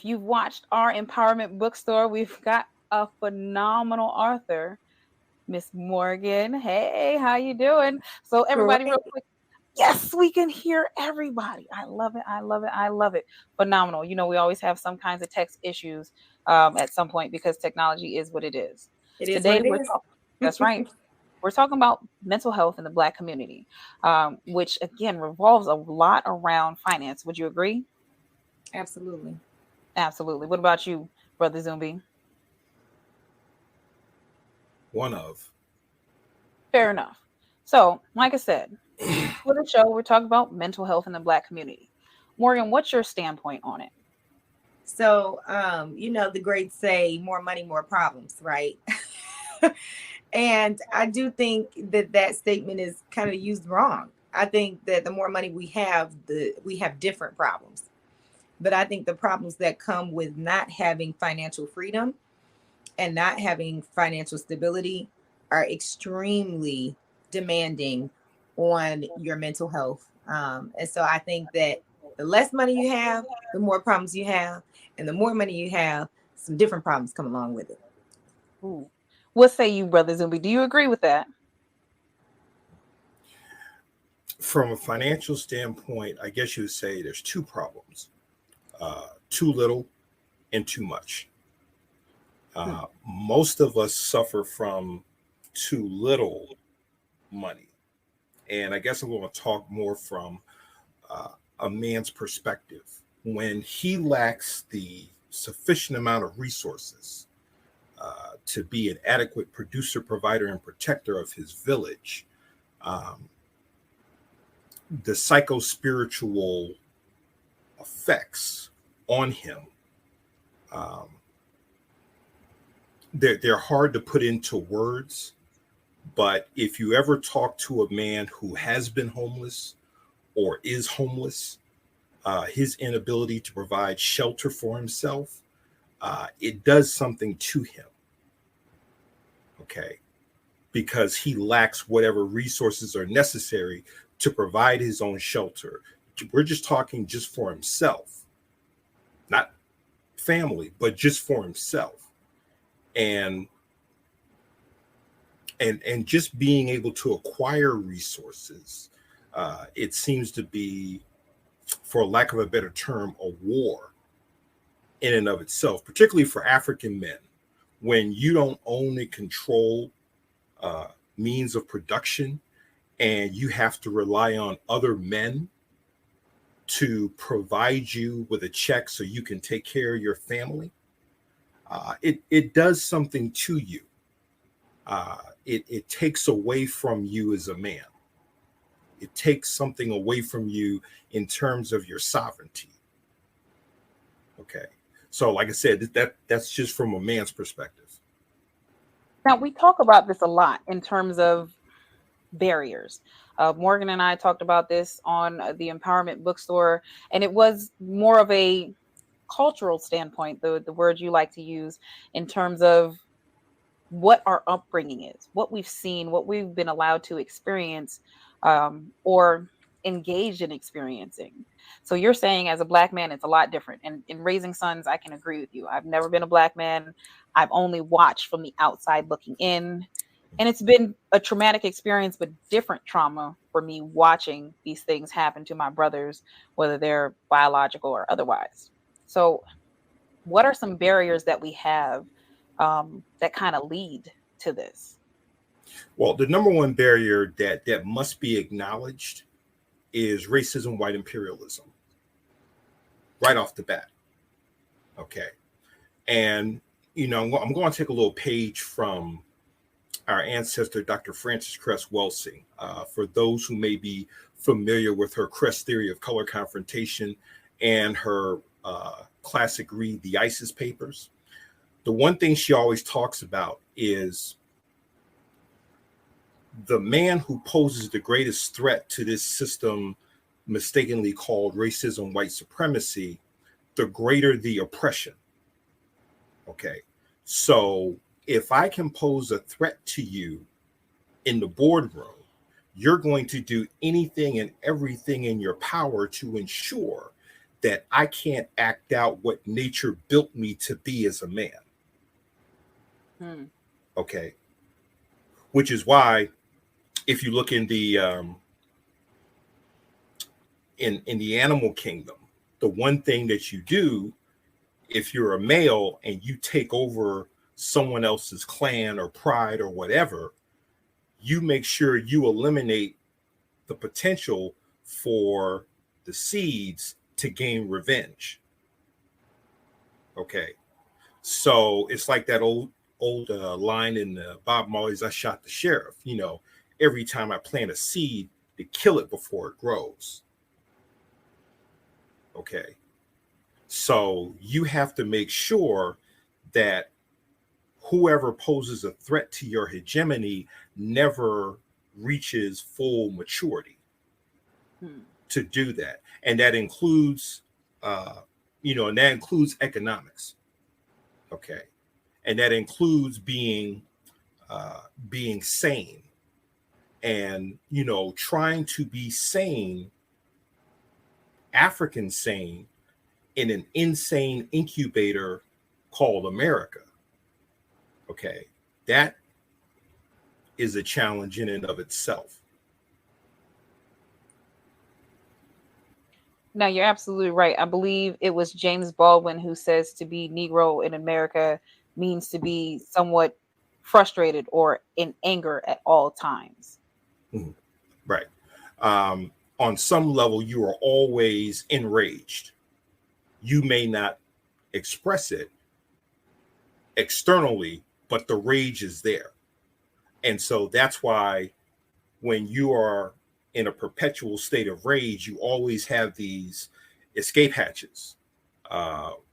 if you've watched our empowerment bookstore, we've got a phenomenal author, Miss Morgan. Hey, how you doing? So everybody, real Great. quick. Yes, we can hear everybody. I love it. I love it. I love it. Phenomenal. We always have some kinds of text issues at some point because technology is what it is. It is what Today it we're is. talking. That's right. We're talking about mental health in the Black community, which again revolves a lot around finance. Would you agree? Absolutely. Absolutely. What about you, Brother Zumbi? One of. Fair enough. So, like I said, for the show, we're talking about mental health in the Black community. Morgan, what's your standpoint on it? So, the greats say more money, more problems, right? And I do think that that statement is kind of used wrong. I think that the more money we have different problems. But I think the problems that come with not having financial freedom and not having financial stability are extremely demanding on your mental health. And so I think that the less money you have, the more problems you have, and the more money you have, some different problems come along with it. Ooh. What say you, Brother Zumbi? Do you agree with that? From a financial standpoint, I guess you would say there's two problems: too little and too much. Hmm. Most of us suffer from too little money. And I guess I'm going to talk more from a man's perspective. When he lacks the sufficient amount of resources to be an adequate producer, provider, and protector of his village, um, the psycho-spiritual effects on him, um, they're hard to put into words. But if you ever talk to a man who has been homeless or is homeless, his inability to provide shelter for himself, it does something to him. Okay. Because he lacks whatever resources are necessary to provide his own shelter. We're just talking just for himself, not family, but just for himself. And just being able to acquire resources, it seems to be, for lack of a better term, a war in and of itself, particularly for African men. When you don't own and control uh, means of production and you have to rely on other men to provide you with a check so you can take care of your family, it does something to you. It takes away from you as a man. It takes something away from you in terms of your sovereignty. Okay. So, like I said, that's just from a man's perspective. Now, we talk about this a lot in terms of barriers. Morgan and I talked about this on the Empowerment Bookstore, and it was more of a cultural standpoint, the word you like to use, in terms of what our upbringing is, what we've seen, what we've been allowed to experience, or engaged in experiencing. So you're saying as a Black man, it's a lot different. And in raising sons, I can agree with you. I've never been a Black man. I've only watched from the outside looking in. And it's been a traumatic experience, but different trauma for me watching these things happen to my brothers, whether they're biological or otherwise. So, what are some barriers that we have that kind of lead to this? Well, the number one barrier that must be acknowledged is racism, white imperialism, right off the bat. Okay. And, I'm going to take a little page from our ancestor, Dr. Frances Cress Welsing. For those who may be familiar with her Cress theory of color confrontation and her classic read, The ISIS Papers, the one thing she always talks about is the man who poses the greatest threat to this system, mistakenly called racism, white supremacy, the greater the oppression. Okay. So if I can pose a threat to you in the boardroom, you're going to do anything and everything in your power to ensure that I can't act out what nature built me to be as a man. Hmm. Okay. Which is why, if you look in the in the animal kingdom, the one thing that you do if you're a male and you take over someone else's clan or pride or whatever, you make sure you eliminate the potential for the seeds to gain revenge. Okay. So it's like that old line in Bob Marley's "I Shot the Sheriff." You know, every time I plant a seed, to kill it before it grows. Okay. So you have to make sure that whoever poses a threat to your hegemony never reaches full maturity Hmm. to do that. And that includes, and that includes economics. Okay. And that includes being sane and, trying to be sane, African sane, in an insane incubator called America. Okay. That is a challenge in and of itself. Now, you're absolutely right. I believe it was James Baldwin who says to be Negro in America means to be somewhat frustrated or in anger at all times. Mhm. Right. On some level, you are always enraged. You may not express it externally, but the rage is there. And so that's why when you are in a perpetual state of rage, you always have these escape hatches,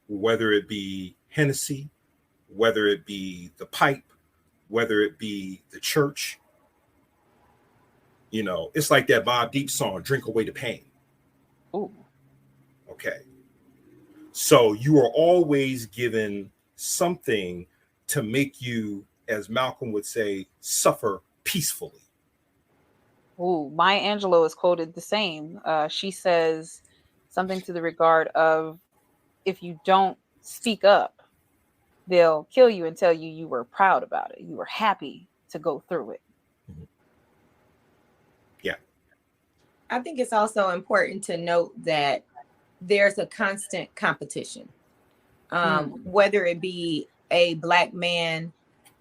whether it be Hennessy, whether it be the pipe, whether it be the church. It's like that Bob Deep song, "Drink Away the Pain." Ooh. Okay. So you are always given something to make you, as Malcolm would say, suffer peacefully. Ooh, Maya Angelou is quoted the same. She says something to the regard of, if you don't speak up, they'll kill you and tell you you were proud about it. You were happy to go through it. Mhm. Yeah. I think it's also important to note that there's a constant competition, Hmm. whether it be a Black man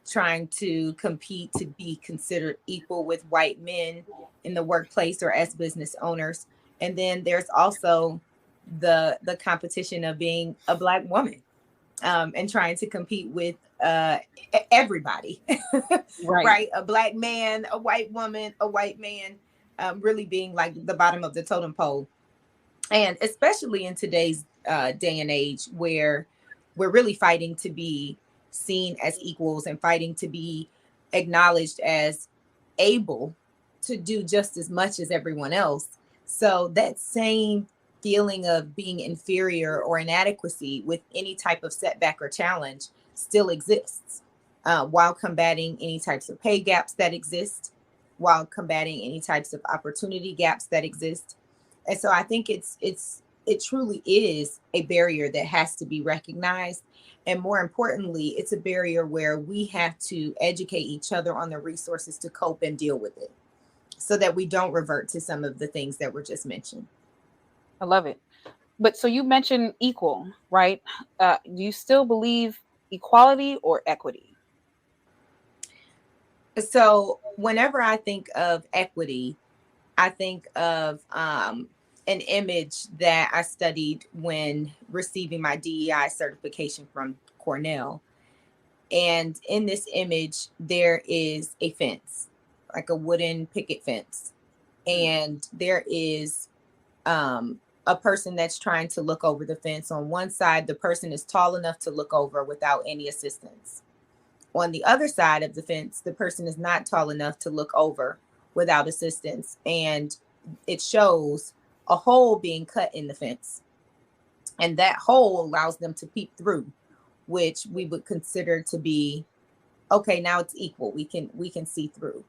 trying to compete to be considered equal with white men in the workplace or as business owners. And then there's also the competition of being a Black woman, and trying to compete with everybody, Right. right? A Black man, a white woman, a white man, really being like the bottom of the totem pole. And especially in today's day and age, where we're really fighting to be seen as equals and fighting to be acknowledged as able to do just as much as everyone else. So that same feeling of being inferior or inadequacy with any type of setback or challenge still exists, while combating any types of pay gaps that exist, while combating any types of opportunity gaps that exist. And so I think it truly is a barrier that has to be recognized. And more importantly, it's a barrier where we have to educate each other on the resources to cope and deal with it, so that we don't revert to some of the things that were just mentioned. I love it. But so you mentioned equal, right? Do you still believe equality or equity? So whenever I think of equity, I think of an image that I studied when receiving my DEI certification from Cornell. And in this image, there is a fence, like a wooden picket fence. Hmm. And there is a person that's trying to look over the fence. On one side, the person is tall enough to look over without any assistance. On the other side of the fence, the person is not tall enough to look over without assistance. And it shows a hole being cut in the fence. And that hole allows them to peep through, which we would consider to be okay. Now it's equal. We can see through.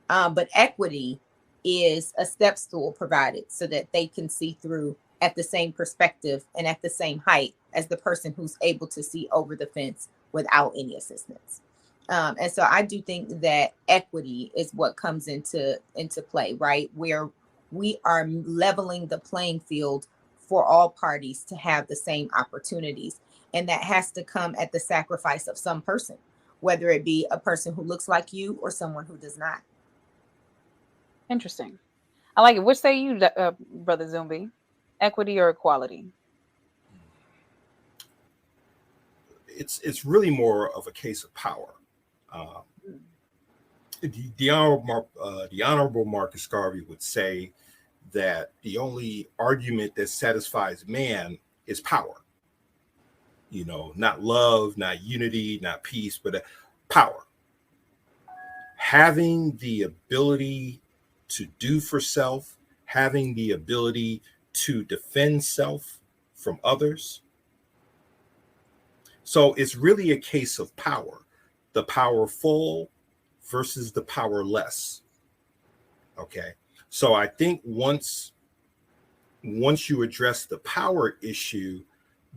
But equity is a step stool provided so that they can see through at the same perspective and at the same height as the person who's able to see over the fence without any assistance. And so I do think that equity is what comes into play, right? Where we are leveling the playing field for all parties to have the same opportunities. And that has to come at the sacrifice of some person, whether it be a person who looks like you or someone who does not. Interesting. I like it. What say you, Brother Zumbi? Equity or equality? It's really more of a case of power. The honorable Marcus Garvey would say that the only argument that satisfies man is power. You know, not love, not unity, not peace, but power. Having the ability to do for self, having the ability to defend self from others. So it's really a case of power, the powerful versus the powerless. Okay. So I think once you address the power issue,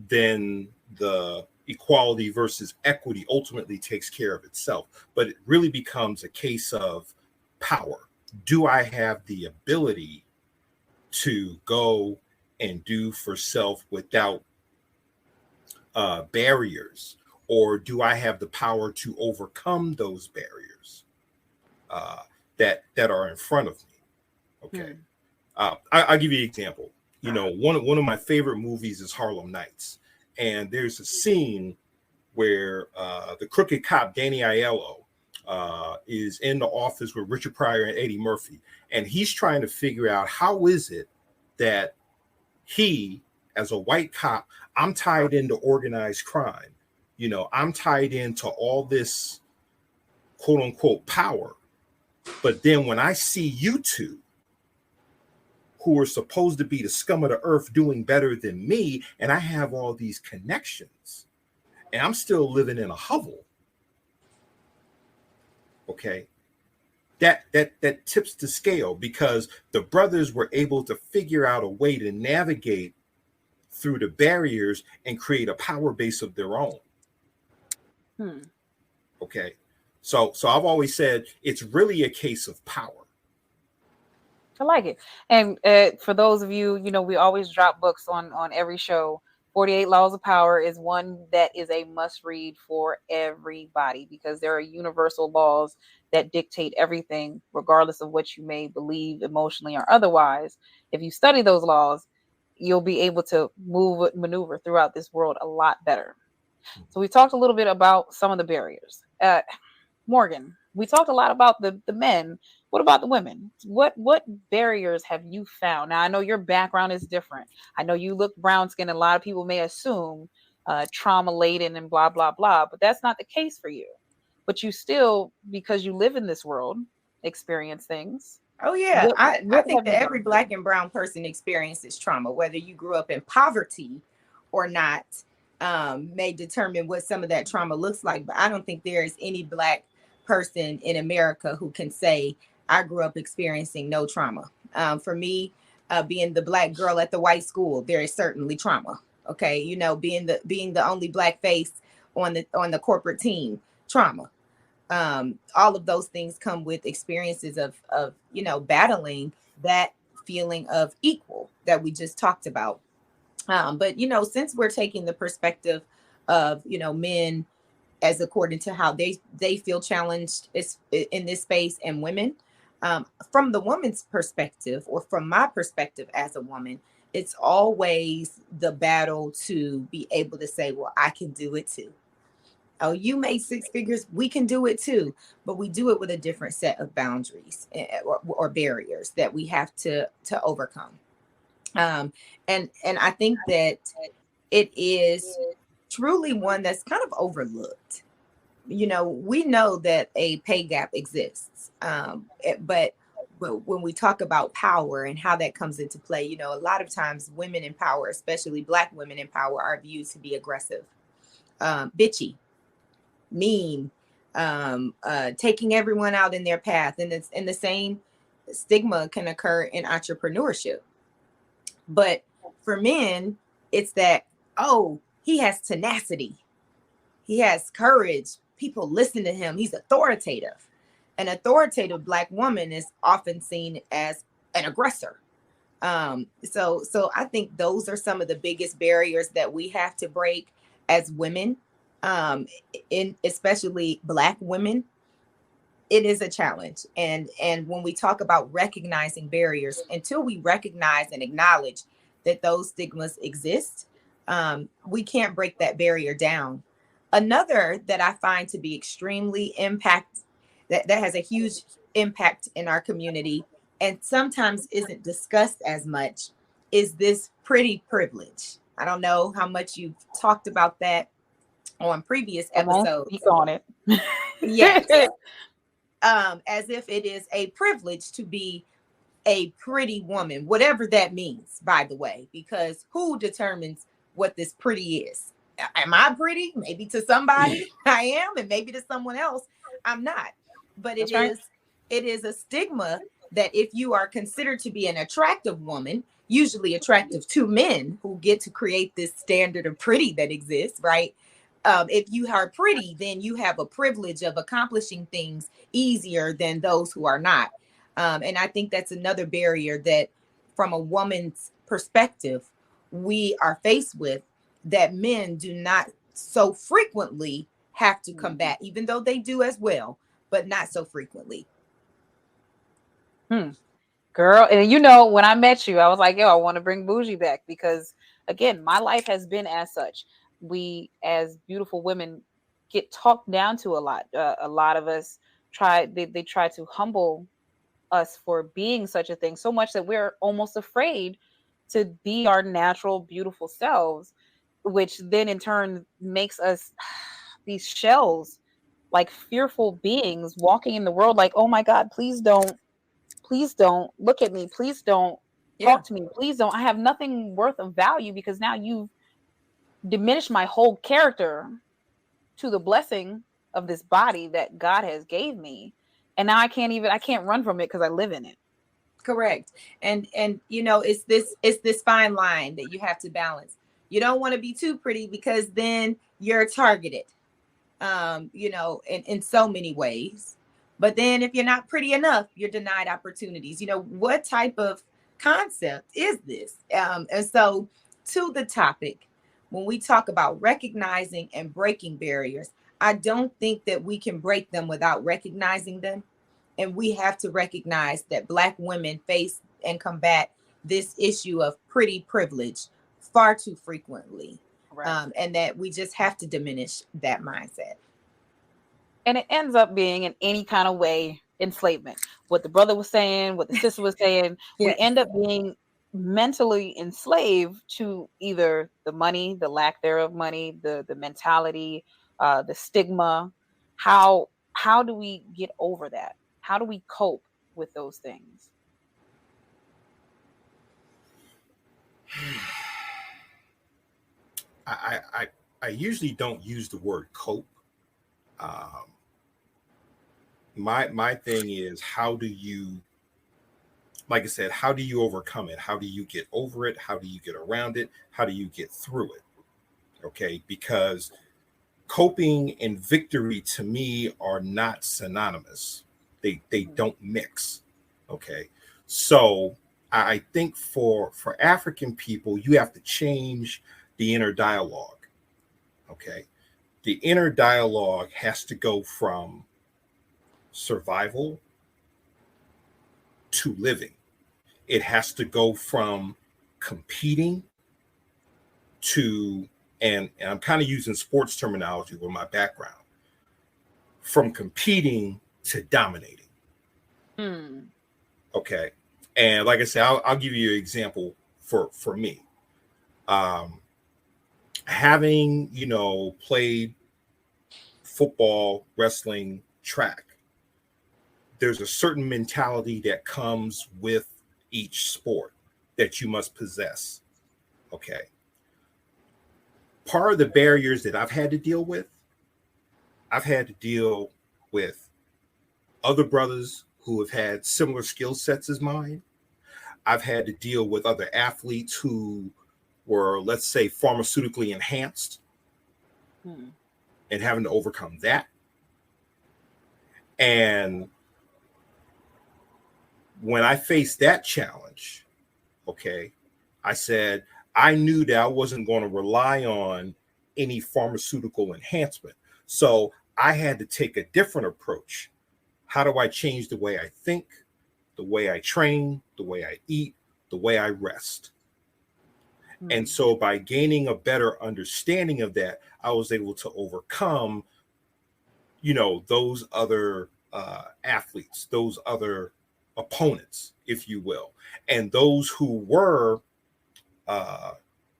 then the equality versus equity ultimately takes care of itself. But it really becomes a case of power. Do I have the ability to go and do for self without barriers? Or do I have the power to overcome those barriers that are in front of me? Okay. I'll give you an example. You know, one of my favorite movies is Harlem Nights. And there's a scene where the crooked cop, Danny Aiello, is in the office with Richard Pryor and Eddie Murphy. And he's trying to figure out how is it that he, as a white cop, I'm tied into organized crime. You know, I'm tied into all this quote unquote power. But then when I see you two, who are supposed to be the scum of the earth doing better than me, and I have all these connections, and I'm still living in a hovel. Okay. That tips the scale, because the brothers were able to figure out a way to navigate through the barriers and create a power base of their own. Okay. So I've always said it's really a case of power. I like it. And for those of you, you know, we always drop books on every show. 48 Laws of Power is one that is a must read for everybody, because there are universal laws that dictate everything, regardless of what you may believe emotionally or otherwise. If you study those laws, you'll be able to maneuver throughout this world a lot better. So we talked a little bit about some of the barriers. Morgan, we talked a lot about the men. What about the women? What barriers have you found? Now, I know your background is different. I know you look brown skinned. A lot of people may assume trauma laden and blah, blah, blah, but that's not the case for you. But you still, because you live in this world, experience things. Oh, yeah. I think have that you every gone Black through? and brown person experiences trauma, whether you grew up in poverty or not, may determine what some of that trauma looks like. But I don't think there is any Black person in America who can say, I grew up experiencing no trauma. For me, being the Black girl at the white school, there is certainly trauma. Okay. You know, being the only Black face on the corporate team, trauma. All of those things come with experiences of you know, battling that feeling of equal that we just talked about. But you know, since we're taking the perspective of, you know, men as according to how they feel challenged is in this space, and women, from the woman's perspective, or from my perspective as a woman, it's always the battle to be able to say, well, I can do it too. Oh, you made six figures, we can do it too. But we do it with a different set of boundaries, or barriers that we have to overcome. And I think that it is truly one that's kind of overlooked. You know, we know that a pay gap exists, but when we talk about power and how that comes into play, you know, a lot of times women in power, especially Black women in power, are viewed to be aggressive, bitchy, mean, taking everyone out in their path. And it's, and the same stigma can occur in entrepreneurship. But for men, it's that, oh, he has tenacity. He has courage. People listen to him. He's authoritative. An authoritative Black woman is often seen as an aggressor. So I think those are some of the biggest barriers that we have to break as women, in especially Black women. It is a challenge. And when we talk about recognizing barriers, until we recognize and acknowledge that those stigmas exist, we can't break that barrier down. Another that I find to be extremely that has a huge impact in our community and sometimes isn't discussed as much is this pretty privilege. I don't know how much you've talked about that on previous Come on, episodes. speak on it. Yes. As if it is a privilege to be a pretty woman, whatever that means, by the way, because who determines what this pretty is? Am I pretty? Maybe to somebody I am, and maybe to someone else I'm not. But That's right. it is a stigma that if you are considered to be an attractive woman, usually attractive to men who get to create this standard of pretty that exists, right? If you are pretty, then you have a privilege of accomplishing things easier than those who are not. And I think that's another barrier that, from a woman's perspective, we are faced with, that men do not so frequently have to combat, even though they do as well, but not so frequently. Girl, and you know, when I met you, I was like, yo, I want to bring Bougie back because, again, my life has been as such. We, as beautiful women, get talked down to a lot. A lot of us they try to humble us for being such a thing, so much that we're almost afraid to be our natural, beautiful selves, which then in turn makes us these shells, like fearful beings walking in the world, like, oh my God, please don't look at me, please don't Yeah, talk to me, please don't, I have nothing worth of value because now you've diminished my whole character to the blessing of this body that God has gave me, and now I can't run from it because I live in it. correct. And it's this fine line that you have to balance. You don't want to be too pretty because then you're targeted, in so many ways. But then if you're not pretty enough, you're denied opportunities. What type of concept is this? And so, to the topic, when we talk about recognizing and breaking barriers, I don't think that we can break them without recognizing them. And we have to recognize that Black women face and combat this issue of pretty privilege far too frequently. Correct. And that we just have to diminish that mindset. And it ends up being in any kind of way enslavement. What the brother was saying, what the sister was saying, we Yes. end up being mentally enslaved to either the money, the lack thereof money, the mentality, the stigma. How do we get over that? How do we cope with those things? I usually don't use the word cope. Um, my thing is, how do you, like I said, how do you overcome it? How do you get over it? How do you get around it? How do you get through it? Okay, because coping and victory to me are not synonymous. They don't mix. Okay, so I think for African people, you have to change the inner dialogue. Okay, the inner dialogue has to go from survival to living. It has to go from competing to, and I'm kind of using sports terminology with my background, from competing to dominating. Hmm. Okay. And like I said, I'll give you an example for me. Um, Having, played football, wrestling, track, there's a certain mentality that comes with each sport that you must possess. Okay. Part of the barriers that I've had to deal with other brothers who have had similar skill sets as mine. I've had to deal with other athletes who were, let's say, pharmaceutically enhanced, Hmm. and having to overcome that. And when I faced that challenge, okay, I said I knew that I wasn't going to rely on any pharmaceutical enhancement. So I had to take a different approach. How do I change the way I think, the way I train, the way I eat, the way I rest? And Hmm. so by gaining a better understanding of that, I was able to overcome, those other athletes, those other opponents, if you will, and those uh,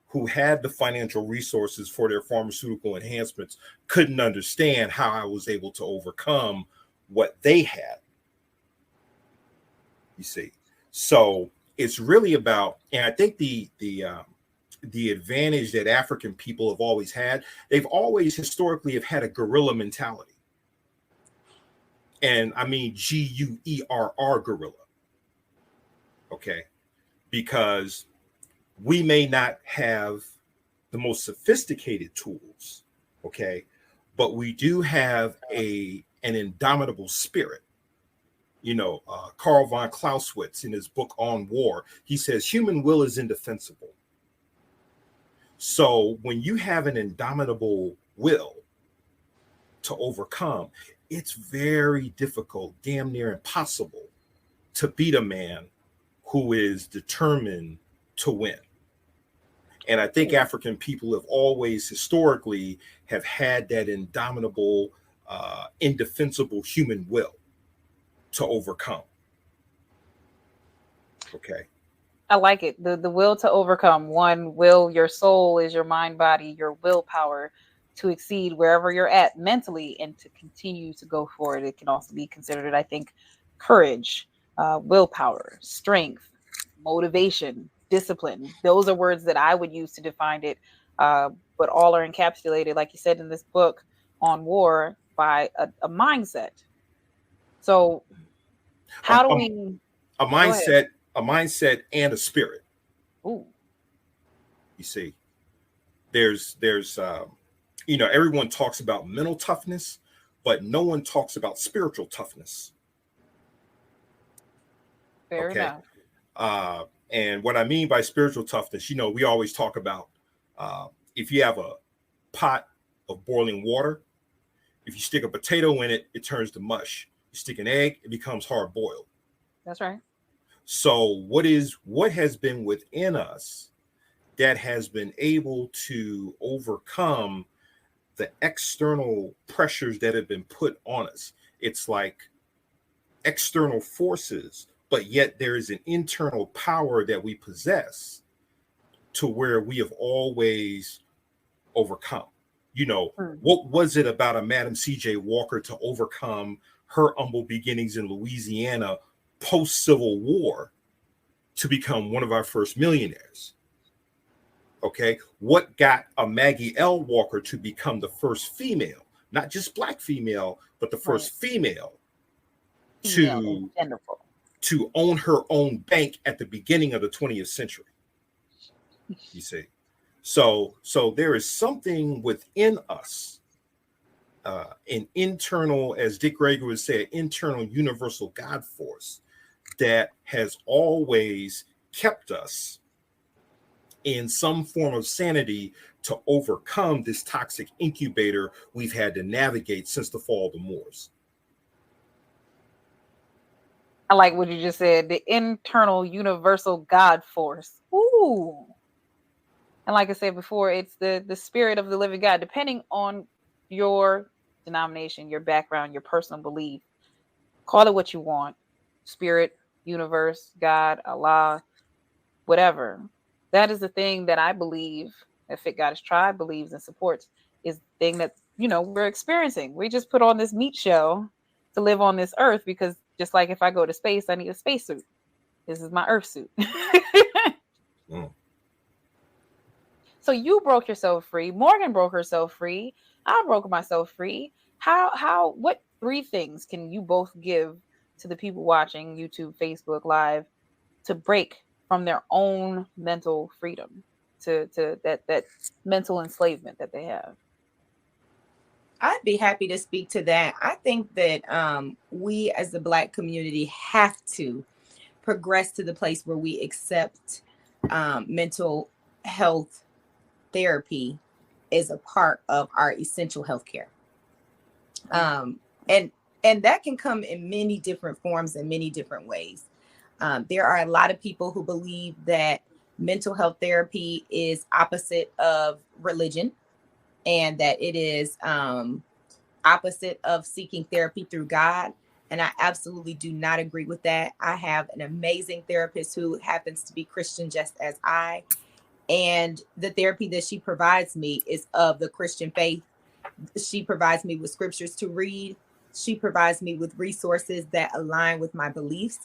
who had the financial resources for their pharmaceutical enhancements couldn't understand how I was able to overcome what they had. You see, so it's really about, and I think the advantage that African people have always had, they've always historically have had a guerrilla mentality. And I mean GUERR, gorilla. Okay. Because we may not have the most sophisticated tools, okay, but we do have an indomitable spirit. Karl von Clausewitz, in his book On War, he says human will is indefensible. So when you have an indomitable will to overcome, it's very difficult, damn near impossible, to beat a man who is determined to win. And I think African people have always historically have had that indomitable, indefensible human will to overcome. Okay. I like it. The will to overcome. One, will, your soul is your mind, body, your willpower to exceed wherever you're at mentally and to continue to go forward. It can also be considered, I think, courage, willpower, strength, motivation, discipline. Those are words that I would use to define it. But all are encapsulated, like you said in this book on war, by a mindset. So A, how do a, we a go ahead? mindset and a spirit. Ooh, You see, there's everyone talks about mental toughness, but no one talks about spiritual toughness. fair Okay. enough. And what I mean by spiritual toughness, we always talk about, if you have a pot of boiling water, if you stick a potato in it, it turns to mush. You stick an egg, it becomes hard boiled. That's right. So what has been within us that has been able to overcome the external pressures that have been put on us? It's like external forces, but yet there is an internal power that we possess to where we have always overcome. Hmm. What was it about a Madam C.J. Walker to overcome her humble beginnings in Louisiana post Civil War to become one of our first millionaires? Okay. What got a Maggie L. Walker to become the first female, not just black female, but the Right. first female Female in to general. own her own bank at the beginning of the 20th century? You see. So there is something within us, an internal, as Dick Gregory would say, internal universal God force that has always kept us in some form of sanity to overcome this toxic incubator we've had to navigate since the fall of the Moors. I like what you just said, the internal universal God force. Ooh. And like I said before, it's the spirit of the living God, depending on your denomination, your background, your personal belief. Call it what you want. Spirit, universe, God, Allah, whatever. That is the thing that I believe that Fit Goddess Tribe believes and supports, is the thing that, we're experiencing. We just put on this meat show to live on this earth because just like if I go to space, I need a spacesuit. This is my earth suit. Mm. So you broke yourself free. Morgan broke herself free. I broke myself free. What three things can you both give to the people watching YouTube, Facebook Live to break from their own mental freedom? to that mental enslavement that they have? I'd be happy to speak to that. I think that we as the Black community have to progress to the place where we accept mental health therapy is a part of our essential healthcare. Um, and and that can come in many different forms and many different ways. There are a lot of people who believe that mental health therapy is opposite of religion, and that it is opposite of seeking therapy through God. And I absolutely do not agree with that. I have an amazing therapist who happens to be Christian just as I, and the therapy that she provides me is of the Christian faith. She provides me with scriptures to read. She provides me with resources that align with my beliefs.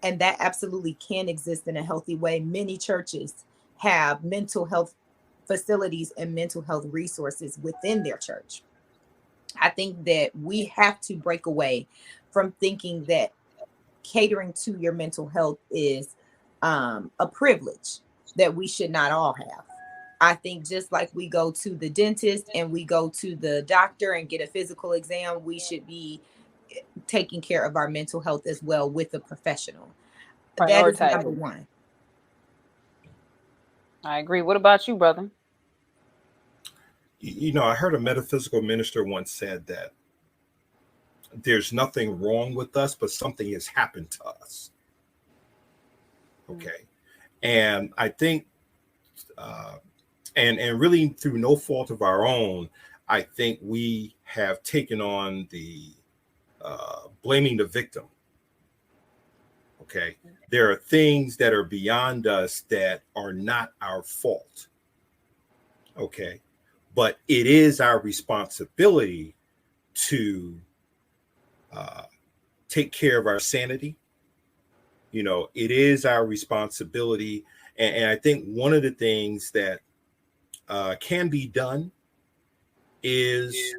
And that absolutely can exist in a healthy way. Many churches have mental health facilities and mental health resources within their church. I think that we have to break away from thinking that catering to your mental health is a privilege that we should not all have. I think just like we go to the dentist and we go to the doctor and get a physical exam, we should be taking care of our mental health as well with a professional. That is number Prioritizing. one. I agree. What about you, brother? I heard a metaphysical minister once said that there's nothing wrong with us, but something has happened to us. Okay. And I think, and really through no fault of our own, I think we have taken on the blaming the victim. Okay. There are things that are beyond us that are not our fault. Okay. But it is our responsibility to take care of our sanity. It is our responsibility. And I think one of the things that can be done is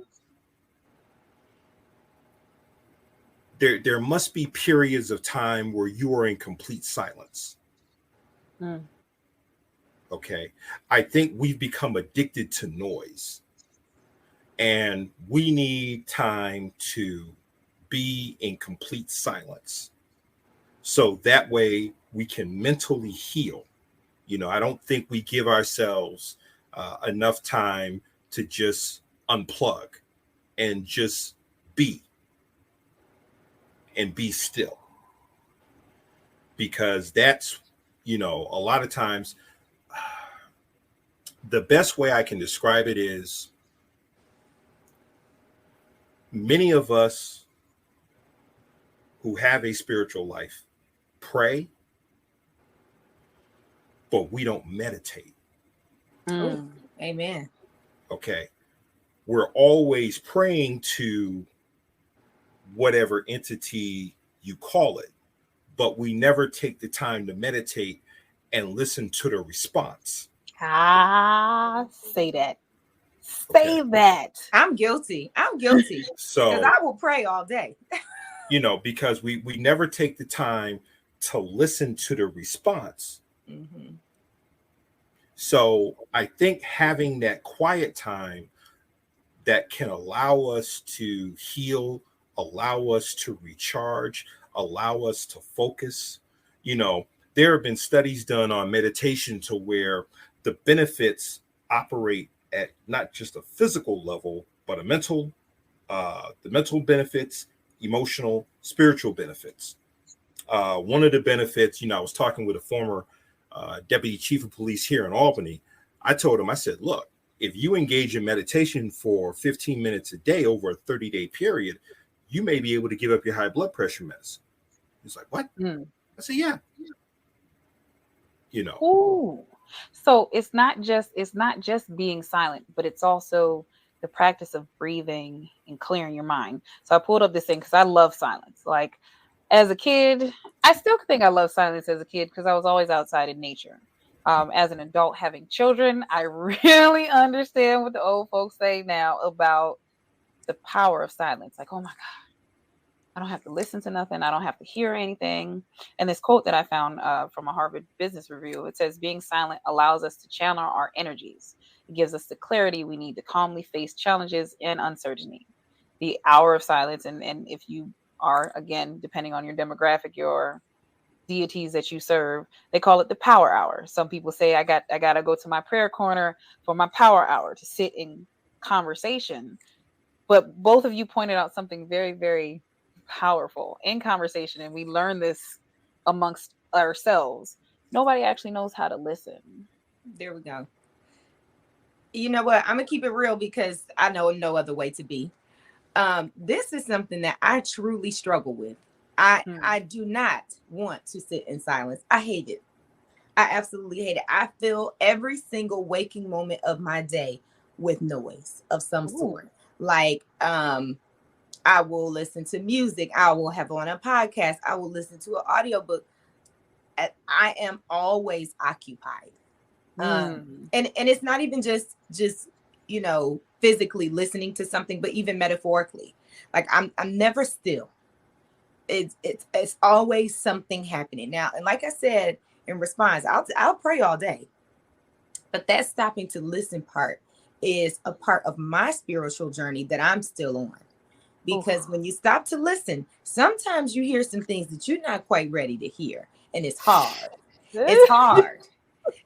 there must be periods of time where you are in complete silence. Okay. I think we've become addicted to noise, and we need time to be in complete silence. So that way we can mentally heal. I don't think we give ourselves enough time to just unplug and just be and be still. Because that's, a lot of times, the best way I can describe it is many of us who have a spiritual life pray, but we don't meditate. Ooh, amen. Okay. We're always praying to whatever entity you call it, but we never take the time to meditate and listen to the response. Say that. Say that. I'm guilty. So, because I will pray all day. because we never take the time to listen to the response. Mm-hmm. So I think having that quiet time that can allow us to heal, allow us to recharge, allow us to focus. There have been studies done on meditation to where the benefits operate at not just a physical level, but the mental benefits, emotional, spiritual benefits. One of the benefits, I was talking with a former deputy chief of police here in Albany. I told him, I said, look, if you engage in meditation for 15 minutes a day over a 30-day period, you may be able to give up your high blood pressure medicine. He's like, what? I said, yeah. Ooh. So it's not just being silent, but it's also the practice of breathing and clearing your mind. So I pulled up this thing because I love silence. Like as a kid, I still think I love silence as a kid because I was always outside in nature. As an adult having children, I really understand what the old folks say now about the power of silence. Like, oh my God, I don't have to listen to nothing. I don't have to hear anything. And this quote that I found from a Harvard Business Review, it says, being silent allows us to channel our energies. It gives us the clarity we need to calmly face challenges and uncertainty. The hour of silence, and if you are, again, depending on your demographic, your deities that you serve, they call it the power hour. Some people say I gotta go to my prayer corner for my power hour to sit in conversation. But both of you pointed out something very, very powerful in conversation, and we learn this amongst ourselves. Nobody actually knows how to listen. There we go. You know what? I'm gonna keep it real because I know no other way to be. This is something that I truly struggle with. I do not want to sit in silence. I hate it. I absolutely hate it. I fill every single waking moment of my day with noise of some sort. Like I will listen to music, I will have on a podcast, I will listen to an audiobook. I am always occupied. And it's not even just physically listening to something, but even metaphorically. Like I'm never still. It's always something happening now. And like I said in response, I'll pray all day, but that stopping to listen part is a part of my spiritual journey that I'm still on. Because when you stop to listen, sometimes you hear some things that you're not quite ready to hear, and it's hard. It's hard.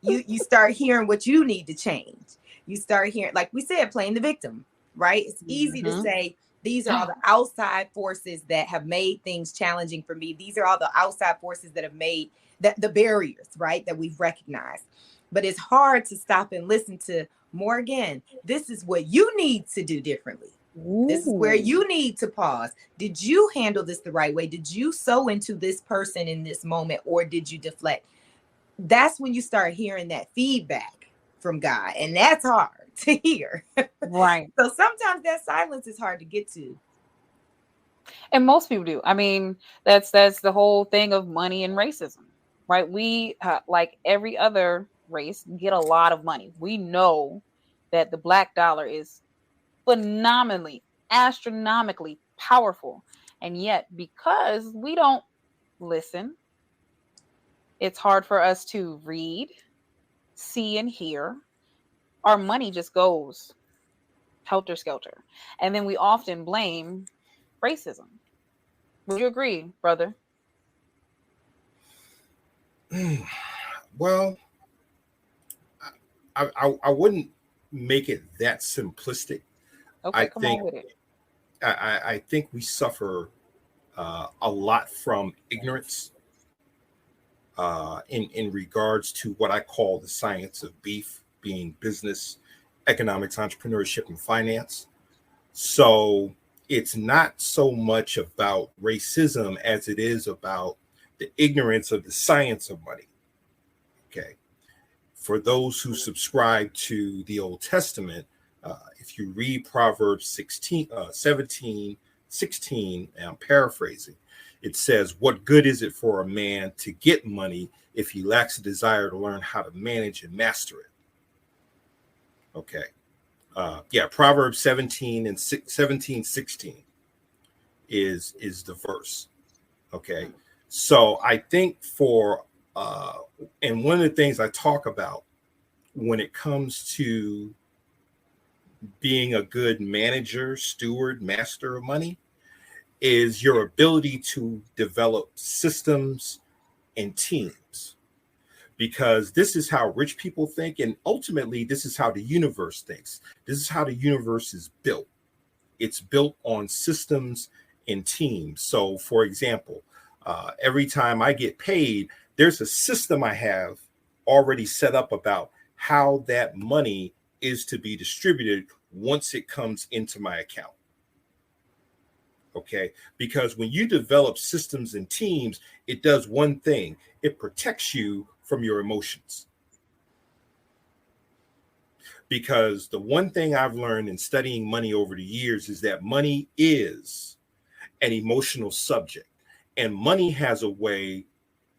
You start hearing what you need to change. You start hearing, like we said, playing the victim, right? It's easy to say, these are all the outside forces that have made things challenging for me. These are all the outside forces that have made the barriers, right, that we've recognized. But it's hard to stop and listen to Morgan. This is what you need to do differently. This is where you need to pause. Did you handle this the right way? Did you sow into this person in this moment, or did you deflect? That's when you start hearing that feedback from God, and that's hard to hear. Right. So sometimes that silence is hard to get to. And most people do. I mean, that's the whole thing of money and racism, right? We like every other race get a lot of money. We know that the black dollar is phenomenally, astronomically powerful. And yet, because we don't listen, it's hard for us to read, see, and hear. Our money just goes helter skelter. And then we often blame racism. Would you agree, brother? Well, I wouldn't make it that simplistic. Okay, I come think on with it. I think we suffer a lot from ignorance in regards to what I call the science of beef, being business, economics, entrepreneurship, and finance. So it's not so much about racism as it is about the ignorance of the science of money. Okay. For those who subscribe to the Old Testament, if you read Proverbs 17, 16, and I'm paraphrasing, it says, what good is it for a man to get money if he lacks a desire to learn how to manage and master it? Okay. Proverbs 17 and 17, 16 is the verse. Okay. So I think and one of the things I talk about when it comes to being a good manager, steward, master of money is your ability to develop systems and teams. Because this is how rich people think, and ultimately, this is how the universe thinks. This is how the universe is built. It's built on systems and teams. So, for example, every time I get paid, there's a system I have already set up about how that money is to be distributed once it comes into my account. Okay, because when you develop systems and teams, it does one thing: it protects you from your emotions. Because the one thing I've learned in studying money over the years is that money is an emotional subject, and money has a way.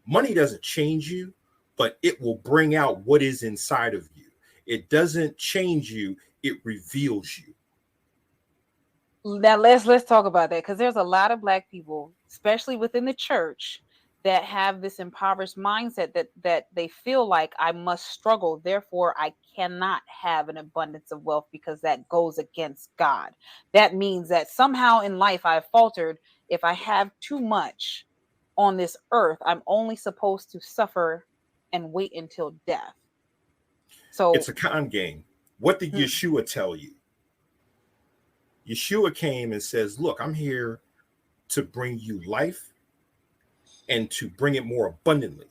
Money doesn't change you, but it will bring out what is inside of you. It doesn't change you, it reveals you. Now let's talk about that, because there's a lot of Black people, especially within the church, that have this impoverished mindset that they feel like I must struggle, therefore I cannot have an abundance of wealth because that goes against God. That means that somehow in life I've faltered. If I have too much on this earth, I'm only supposed to suffer and wait until death. It's So a con game. What did hmm, Yeshua tell you? Yeshua came and says, look, I'm here to bring you life and to bring it more abundantly.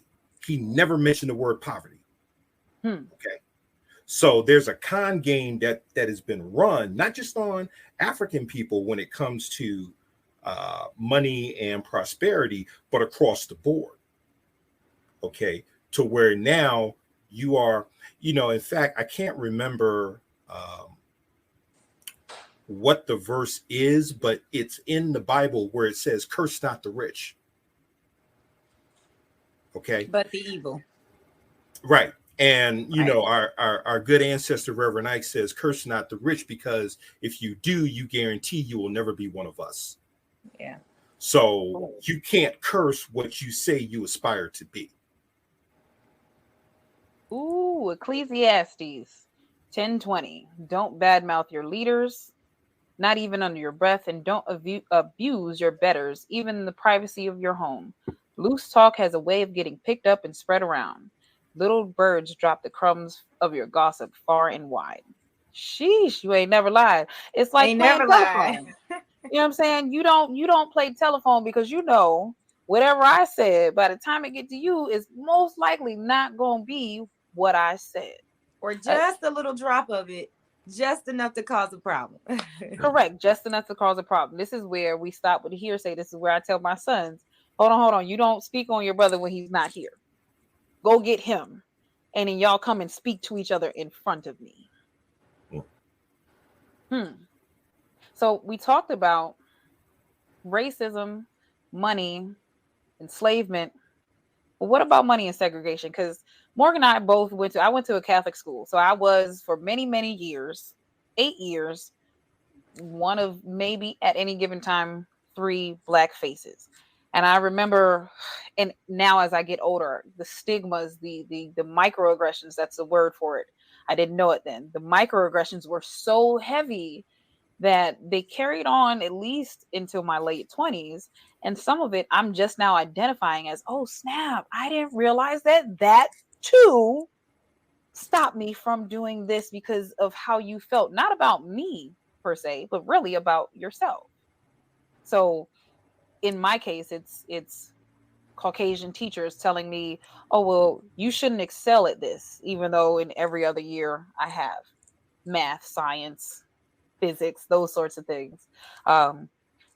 He never mentioned the word poverty. hmm, Okay. So there's a con game that has been run, not just on African people when it comes to money and prosperity, but across the board. Okay. To where now you are, in fact, I can't remember what the verse is, but it's in the Bible where it says, curse not the rich. Okay. But the evil, Right. And right? our good ancestor Reverend Ike says, curse not the rich, because if you do, you guarantee you will never be one of us. Yeah. So you can't curse what you say you aspire to be. ooh, Ecclesiastes 10:20. Don't badmouth your leaders, not even under your breath, and don't abuse your betters, even in the privacy of your home. Loose talk has a way of getting picked up and spread around. Little birds drop the crumbs of your gossip far and wide. Sheesh, you ain't never lied. It's like Ain't playing never lie. telephone. You know what I'm saying? You don't play telephone because whatever I said, by the time it get to you, is most likely not gonna be what I said. Or Uh, just a little drop of it, just enough to cause a problem. Correct, just enough to cause a problem. This is where we stop with the hearsay. This is where I tell my sons, hold on. You don't speak on your brother when he's not here. Go get him. And then y'all come and speak to each other in front of me. Hmm. So we talked about racism, money, enslavement. But what about money and segregation? Because Morgan and I both I went to a Catholic school. So I was for many, many years, 8 years, one of maybe at any given time three Black faces. And I remember, and now as I get older, the stigmas, the microaggressions, that's the word for it. I didn't know it then. The microaggressions were so heavy that they carried on at least until my late 20s. And some of it I'm just now identifying as, oh snap, I didn't realize that too stopped me from doing this because of how you felt, not about me per se, but really about yourself. So in my case, it's Caucasian teachers telling me, oh well, you shouldn't excel at this, even though in every other year I have math, science, physics, those sorts of things. um,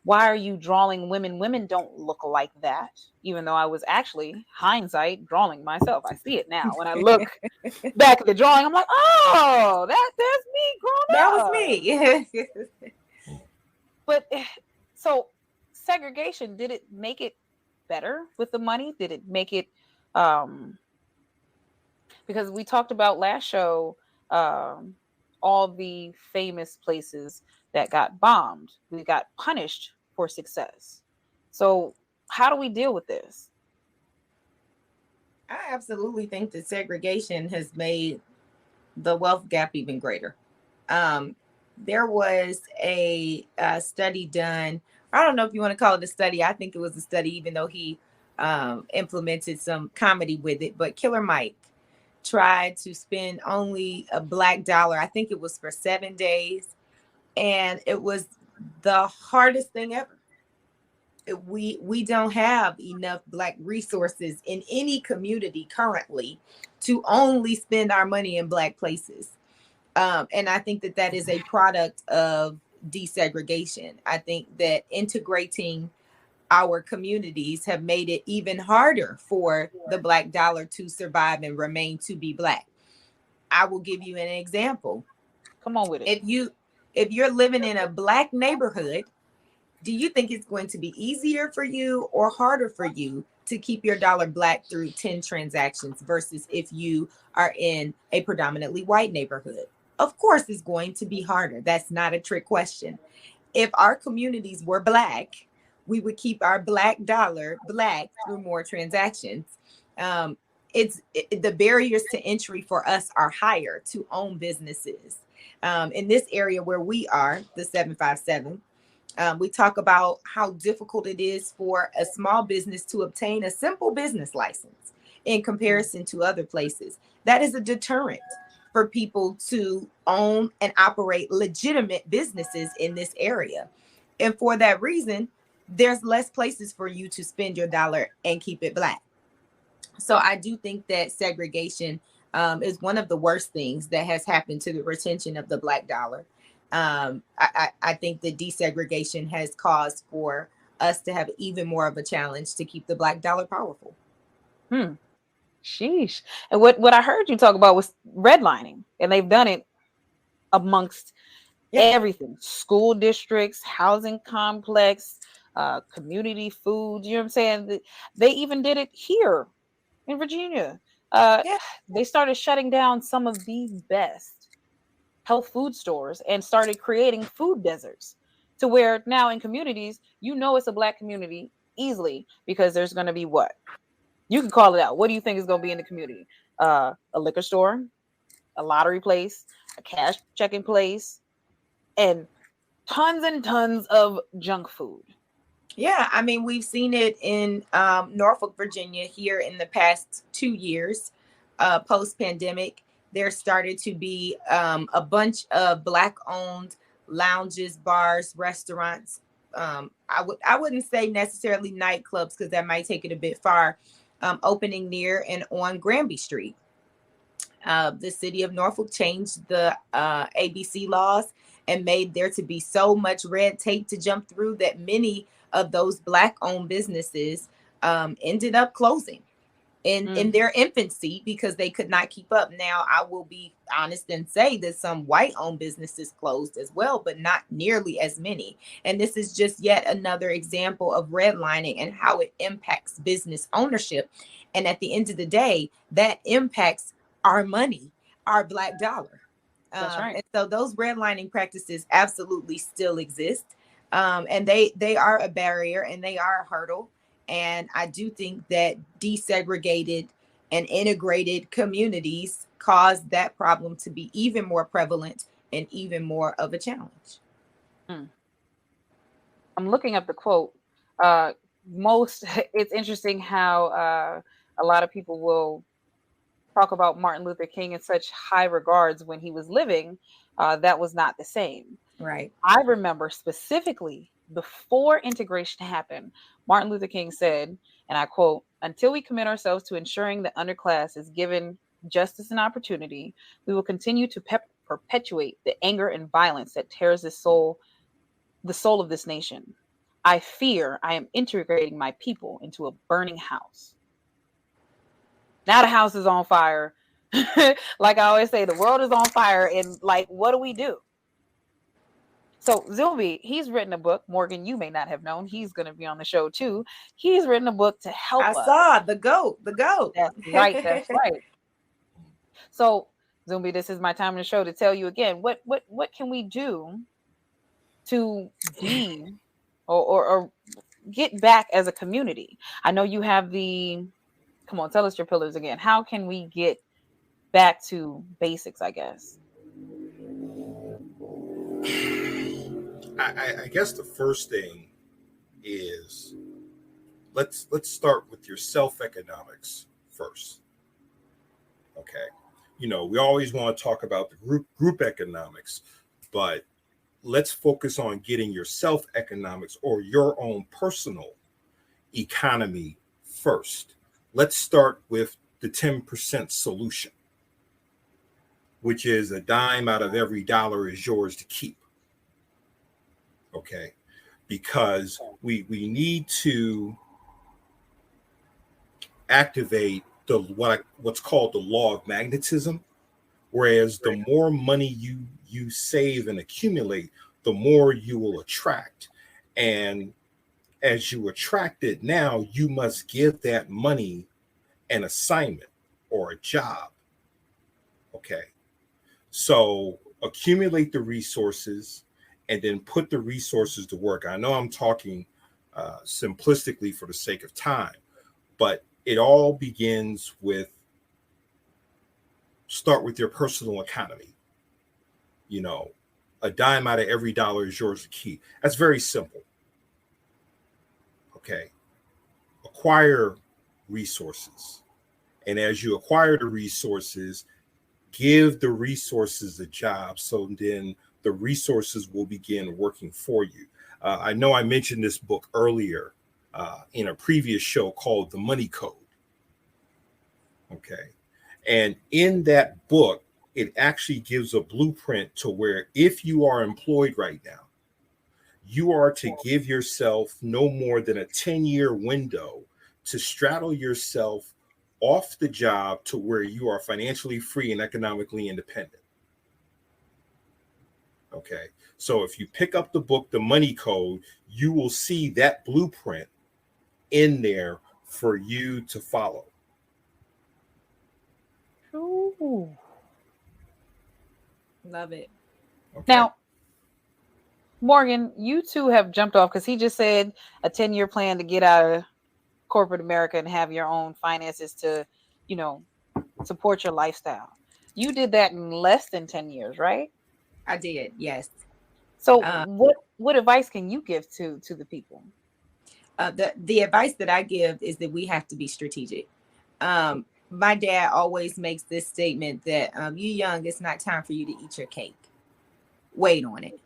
why are you drawing women? Women don't look like that, even though I was actually, hindsight, drawing myself. I see it now when I look back at the drawing. I'm like, oh, that's me That grown was up. me. But so segregation, did it make it better with the money? Did it make it um because we talked about last show, um all the famous places that got bombed, we got punished for success. So how do we deal with this? I absolutely think that segregation has made the wealth gap even greater. Um, there was a study done. I don't know if you want to call it a study. I think it was a study, even though he implemented some comedy with it. But Killer Mike tried to spend only a Black dollar. I think it was for 7 days, and it was the hardest thing ever. We don't have enough Black resources in any community currently to only spend our money in Black places. And I think that that is a product of desegregation. I think that integrating our communities have made it even harder for the Black dollar to survive and remain to be Black. I will give you an example. Come on with it. If you're living in a Black neighborhood, do you think it's going to be easier for you or harder for you to keep your dollar Black through 10 transactions versus if you are in a predominantly white neighborhood? Of course, it's going to be harder. That's not a trick question. if our communities were Black, we would keep our Black dollar Black through more transactions. Um, the barriers to entry for us are higher to own businesses. In this area where we are, the 757, we talk about how difficult it is for a small business to obtain a simple business license in comparison to other places. That is a deterrent for people to own and operate legitimate businesses in this area. And for that reason, there's less places for you to spend your dollar and keep it Black. So I do think that segregation is one of the worst things that has happened to the retention of the Black dollar. I think that desegregation has caused for us to have even more of a challenge to keep the Black dollar powerful. Hmm. Sheesh. And what I heard you talk about was redlining, and they've done it amongst Yeah. everything: school districts, housing complex, community foods. You know what I'm saying? They even did it here in Virginia. Uh, Yeah. they started shutting down some of the best health food stores and started creating food deserts, to where now in communities, it's a Black community easily, because there's going to be what? You can call it out. What do you think is going to be in the community? A liquor store, a lottery place, a cash checking place, and tons of junk food. Yeah, I mean, we've seen it in Norfolk, Virginia, here in the past 2 years, post pandemic. There started to be a bunch of Black owned lounges, bars, restaurants. I wouldn't say necessarily nightclubs, because that might take it a bit far. Opening near and on Granby Street. The city of Norfolk changed the ABC laws and made there to be so much red tape to jump through that many of those Black owned businesses ended up closing in their infancy because they could not keep up. Now, I will be honest and say that some white owned businesses closed as well, but not nearly as many. And this is just yet another example of redlining and how it impacts business ownership. And at the end of the day, that impacts our money, our Black dollar. That's right. And so those redlining practices absolutely still exist. And they are a barrier and they are a hurdle. And I do think that desegregated and integrated communities cause that problem to be even more prevalent and even more of a challenge. Mm. I'm looking up the quote. Uh, most It's interesting how a lot of people will talk about Martin Luther King in such high regards when he was living. That was not the same. Right. I remember specifically before integration happened, Martin Luther King said, and I quote, "Until we commit ourselves to ensuring the underclass is given justice and opportunity, we will continue to perpetuate the anger and violence that tears the soul of this nation. I fear I am integrating my people into a burning house." Now the house is on fire. Like I always say, the world is on fire. And like, what do we do? So Zilby, he's written a book. Morgan, you may not have known, he's going to be on the show too. He's written a book to help I us. saw the goat. That's right. That's right. So Zilby, this is my time in the show to tell you again, what can we do to be or get back as a community? I know you have come on, tell us your pillars again. How can we get back to basics, I guess? I guess the first thing is let's start with your self economics first. Okay. We always want to talk about the group economics, but let's focus on getting your self economics or your own personal economy first. Let's start with the 10% solution, which is a dime out of every dollar is yours to keep. Okay. Because we need to activate what's called the law of magnetism. Whereas the more money you save and accumulate, the more you will attract. And as you attract it now, you must give that money an assignment or a job. Okay. So accumulate the resources and then put the resources to work. I know I'm talking simplistically for the sake of time, but it all begins with start with your personal economy. You know, a dime out of every dollar is yours to keep. That's very simple. Okay. Acquire resources. And as you acquire the resources, give the resources a job, so then the resources will begin working for you. I know I mentioned this book earlier in a previous show called The Money Code. Okay. And in that book, it actually gives a blueprint to where if you are employed right now, you are to give yourself no more than a 10-year window to straddle yourself off the job to where you are financially free and economically independent. Okay. So if you pick up the book, The Money Code, you will see that blueprint in there for you to follow. Ooh. Love it. Okay. Now, Morgan, you two have jumped off because he just said a 10-year plan to get out of corporate America and have your own finances to, you know, support your lifestyle. You did that in less than 10 years, right? I did, yes. So Uh, what advice can you give to the people? the advice that I give is that we have to be strategic. My dad always makes this statement that you young, it's not time for you to eat your cake. Wait on it.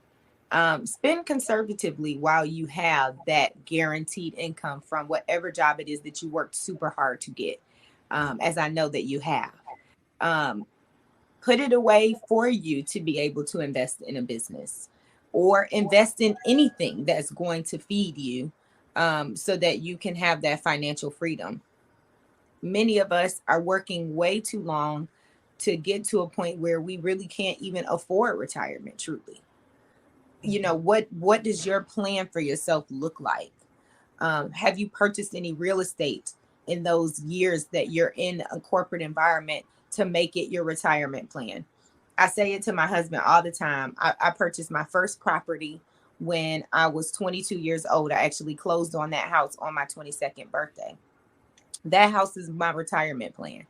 Spend conservatively while you have that guaranteed income from whatever job it is that you worked super hard to get, as I know that you have. Um, Put it away for you to be able to invest in a business or invest in anything that's going to feed you, so that you can have that financial freedom. Many of us are working way too long to get to a point where we really can't even afford retirement truly. What does your plan for yourself look like? Have you purchased any real estate in those years that you're in a corporate environment to make it your retirement plan? I say it to my husband all the time. I purchased my first property when I was 22 years old. I actually closed on that house on my 22nd birthday. That house is my retirement plan.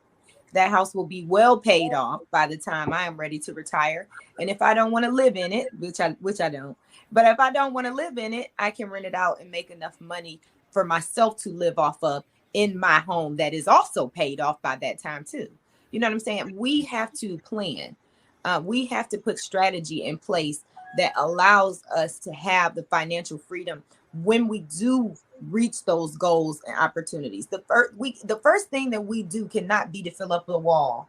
That house will be well paid off by the time I am ready to retire. And if I don't want to live in it, which I don't, but if I don't want to live in it, I can rent it out and make enough money for myself to live off of in my home that is also paid off by that time too. You know what I'm saying? We have to plan. We have to put strategy in place that allows us to have the financial freedom when we do reach those goals and opportunities. The first thing that we do cannot be to fill up the wall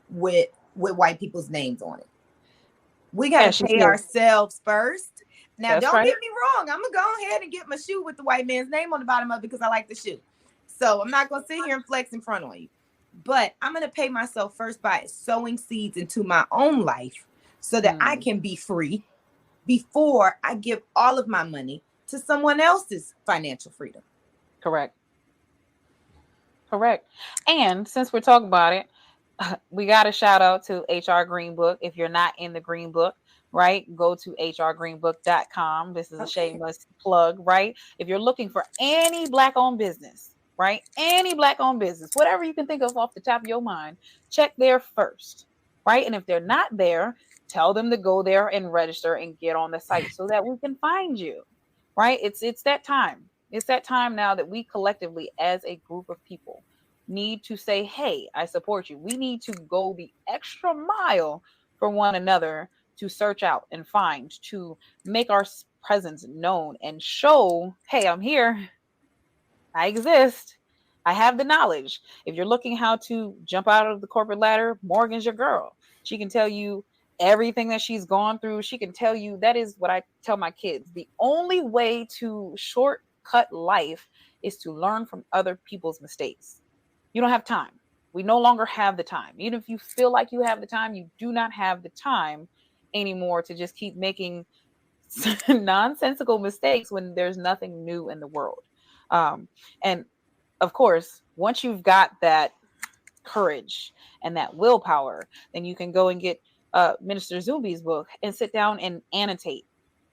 with white people's names on it. We got As to she pay said, ourselves first. Now, that's don't right. get me wrong. I'm gonna go ahead and get my shoe with the white man's name on the bottom of it because I like the shoe. So I'm not gonna sit here and flex in front on you. But I'm gonna pay myself first by sowing seeds into my own life so that I can be free before I give all of my money to someone else's financial freedom. Correct. Correct. And since we're talking about it, we got a shout out to HR Green Book. If you're not in the Green Book, right, go to hrgreenbook.com. This is a Okay. shameless plug, right? If you're looking for any black owned business, right, any black owned business, whatever you can think of off the top of your mind, check there first, right? And if they're not there, tell them to go there and register and get on the site so that we can find you, right? It's that time. It's that time now that we collectively, as a group of people, need to say, hey, I support you. We need to go the extra mile for one another to search out and find, to make our presence known and show, hey, I'm here. I exist. I have the knowledge. If you're looking how to jump out of the corporate ladder, Morgan's your girl. She can tell you everything that she's gone through. She can tell you, that is what I tell my kids. The only way to shortcut life is to learn from other people's mistakes. You don't have time. We no longer have the time. Even if you feel like you have the time, you do not have the time anymore to just keep making nonsensical mistakes when there's nothing new in the world. And of course, once you've got that courage and that willpower, then you can go and get Minister Zumbi's book and sit down and annotate.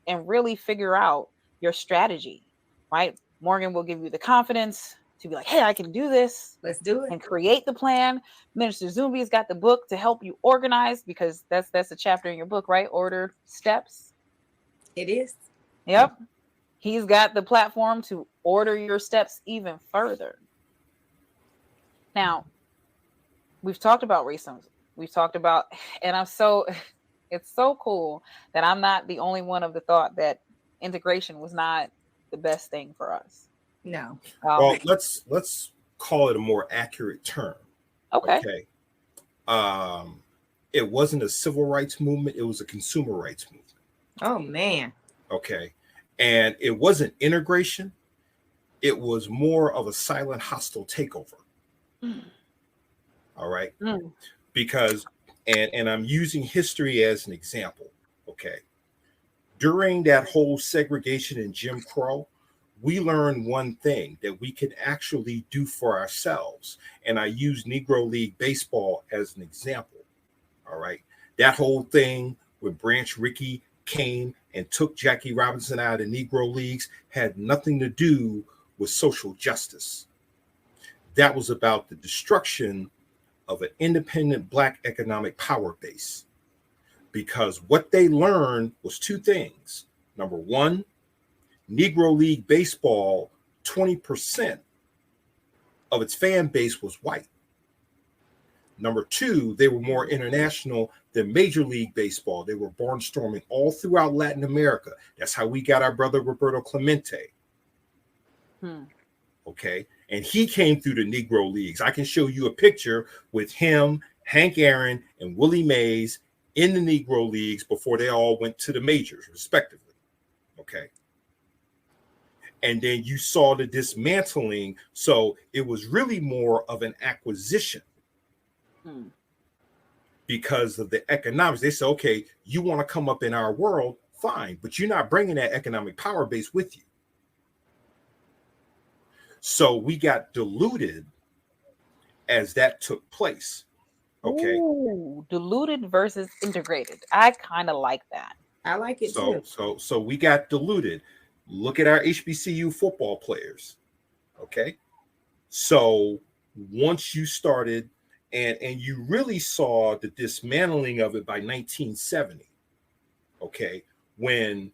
and really figure out your strategy, right? Morgan will give you the confidence to be like, hey, I can do this Let's do it. and create the plan. Minister Zumbi's got the book to help you organize, because that's a chapter in your book, right? Order steps. It is. Yep. He's got the platform to order your steps even further. Now, we've talked about racism. We've talked about, and it's so cool that I'm not the only one of the thought that integration was not the best thing for us. No. Well, let's call it a more accurate term. Okay. Okay. It wasn't a civil rights movement, it was a consumer rights movement. Oh man. Okay. And it wasn't integration, it was more of a silent hostile takeover. Mm. All right. Mm. Because and I'm using history as an example. Okay. During that whole segregation and Jim Crow, we learned one thing that we could actually do for ourselves. And I use Negro League baseball as an example. All right. That whole thing when Branch Rickey came and took Jackie Robinson out of Negro Leagues had nothing to do with social justice. That was about the destruction of an independent Black economic power base. Because what they learned was two things. Number one, Negro League baseball, 20% of its fan base was white. Number two, they were more international than Major League Baseball. They were barnstorming all throughout Latin America. That's how we got our brother Roberto Clemente. Okay. And he came through the Negro Leagues. I can show you a picture with him, Hank Aaron, and Willie Mays in the Negro Leagues before they all went to the majors, respectively. Okay. And then you saw the dismantling. So it was really more of an acquisition. Because of the economics. They said, okay, you want to come up in our world, fine, but you're not bringing that economic power base with you. So we got diluted as that took place. Okay. Ooh, diluted versus integrated. I kind of like that. I like it too. So we got diluted. Look at our HBCU football players. Okay. So once you started and you really saw the dismantling of it by 1970, okay, when